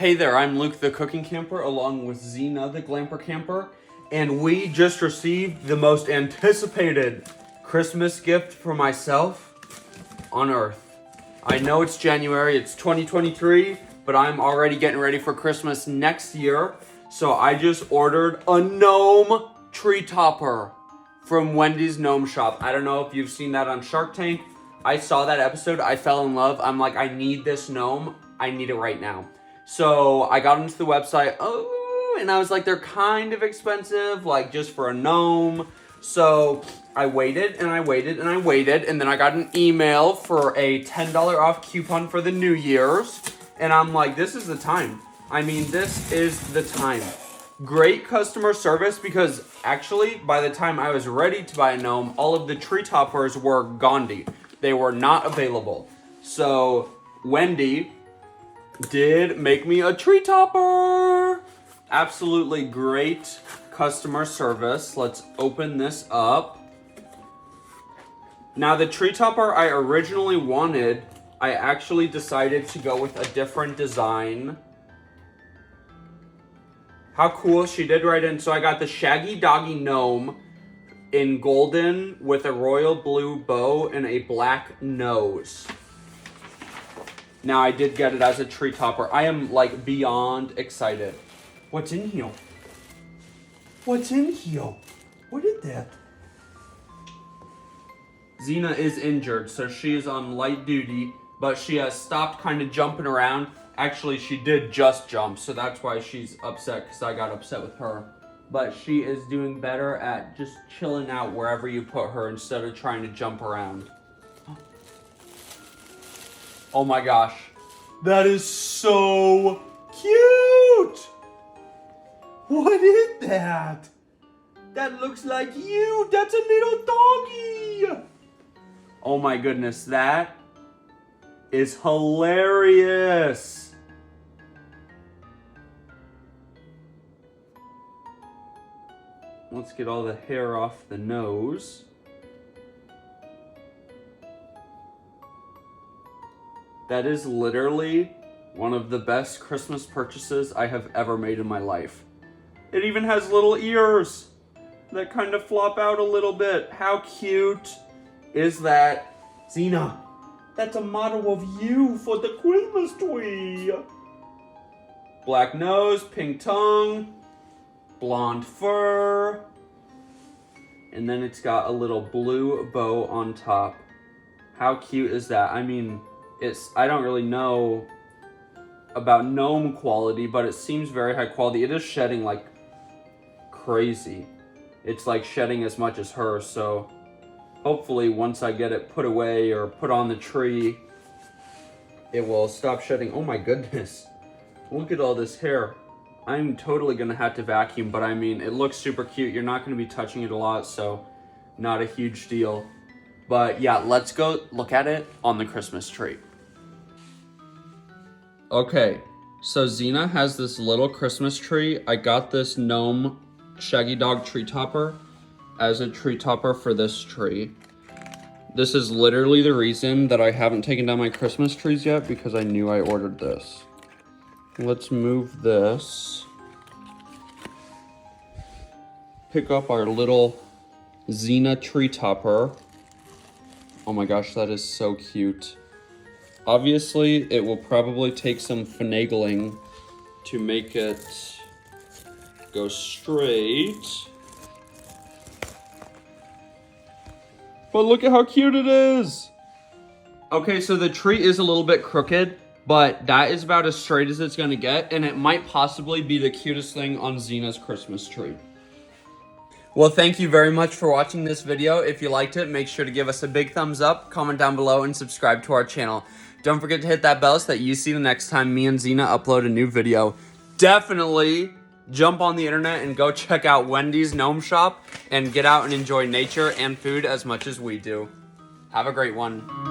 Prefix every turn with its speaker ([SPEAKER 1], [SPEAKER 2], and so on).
[SPEAKER 1] Hey there, I'm Luke the Cooking Camper along with ZENA the Glamper Camper, and we just received the most anticipated Christmas gift for myself on Earth. I know it's January, it's 2023, but I'm already getting ready for Christmas next year, so I just ordered a gnome tree topper from Wendy's Gnome Shop. I don't know if you've seen that on Shark Tank. I saw that episode, I fell in love. I'm like, I need this gnome, I need it right now. So I got into the website, and I was like, they're kind of expensive, like just for a gnome. So I waited and I waited and I waited, and then I got an email for a $10 off coupon for the New Year's. And I'm like, this is the time. I mean, this is the time. Great customer service, because actually by the time I was ready to buy a gnome, all of the tree toppers were gone. They were not available. So Wendy did make me a tree topper. Absolutely great customer service. Let's open this up. Now the tree topper I originally wanted, I actually decided to go with a different design. How cool, she did write in. So I got the Shaggy Doggie gnome in golden with a royal blue bow and a black nose. Now, I did get it as a tree topper. I am, like, beyond excited. What's in here? What's in here? What is that? ZENA is injured, so she is on light duty, but she has stopped kind of jumping around. Actually, she did just jump, so that's why she's upset, because I got upset with her. But she is doing better at just chilling out wherever you put her instead of trying to jump around. Oh my gosh, that is so cute! What is that? That looks like you, that's a little doggy! Oh my goodness, that is hilarious! Let's get all the hair off the nose. That is literally one of the best Christmas purchases I have ever made in my life. It even has little ears that kind of flop out a little bit. How cute is that? ZENA, that's a model of you for the Christmas tree. Black nose, pink tongue, blonde fur, and then it's got a little blue bow on top. How cute is that? I mean, I don't really know about gnome quality, but it seems very high quality. It is shedding like crazy. It's like shedding as much as her, so hopefully once I get it put away or put on the tree, it will stop shedding. Oh my goodness. Look at all this hair. I'm totally gonna have to vacuum, but I mean, it looks super cute. You're not gonna be touching it a lot, so not a huge deal. But yeah, let's go look at it on the Christmas tree. Okay, so ZENA has this little Christmas tree. I got this gnome Shaggy Dog tree topper as a tree topper for this tree. This is literally the reason that I haven't taken down my Christmas trees yet, because I knew I ordered this. Let's move this. Pick up our little ZENA tree topper. Oh my gosh, that is so cute. Obviously, it will probably take some finagling to make it go straight. But look at how cute it is! Okay, so the tree is a little bit crooked, but that is about as straight as it's gonna get, and it might possibly be the cutest thing on ZENA's Christmas tree. Well, thank you very much for watching this video. If you liked it, make sure to give us a big thumbs up, comment down below, and subscribe to our channel. Don't forget to hit that bell so that you see the next time me and ZENA upload a new video. Definitely jump on the internet and go check out Wendy's Gnome Shop and get out and enjoy nature and food as much as we do. Have a great one.